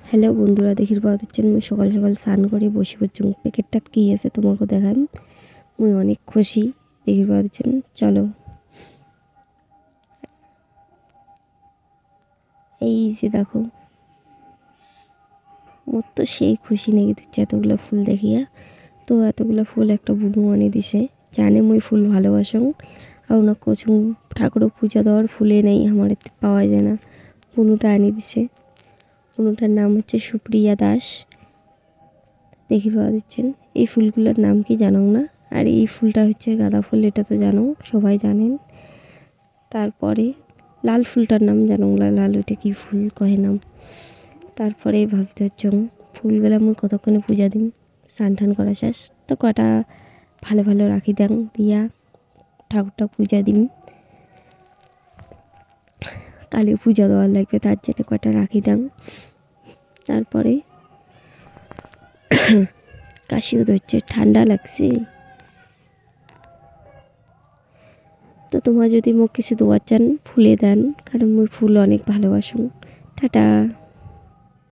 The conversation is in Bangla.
হ্যালো বন্ধুরা, দেখির পাওয়া যাচ্ছেন মুই সকাল সকাল স্নান করে বসে পড়ছি। প্যাকেটটা কী আছে তোমাকে দেখাম। মুই অনেক খুশি। দেখির পাওয়া যাচ্ছেন, চলো। এই যে দেখো, মোর তো সেই খুশি লেগে দিচ্ছে এতগুলো ফুল দেখিয়া। তো এতগুলো ফুল একটা বুনু আনি দিছে, জানে মুই ফুল ভালোবাসং। আর ওনা কচুং ঠাকুরও পূজা দেওয়ার ফুলে নেই, আমার এতে পাওয়া যায় না। বুনুটা আনি দিছে, বুনুটার নাম হচ্ছে সুপ্রিয়া দাস। দেখি পাওয়া দিচ্ছেন। এই ফুলগুলোর নাম কি জানো না? আর এই ফুলটা হচ্ছে গাঁদা ফুল, এটা তো জানো, সবাই জানেন। তারপরে লাল ফুলটার নাম জানো না? লাল ওইটা কী ফুল কহে নাম। তারপরে ভাবতে হচ্ছে ফুলগুলো আমি কতক্ষণে পূজা দিম। স্নান টান করা শেষ তো কটা ভালো ভালো রাখি দেন দিয়া ঠাকুরটা পূজা দিম। কালী পূজা দেওয়ার লাগবে, তার জন্য কটা রাখি দেন। তারপরে কাশিও ধরছে, ঠান্ডা লাগছে। তো তোমার যদি মোক কিছু দোয়ার চান ফুলে দেন, কারণ মুই ফুল অনেক ভালোবাসুন। টাটা।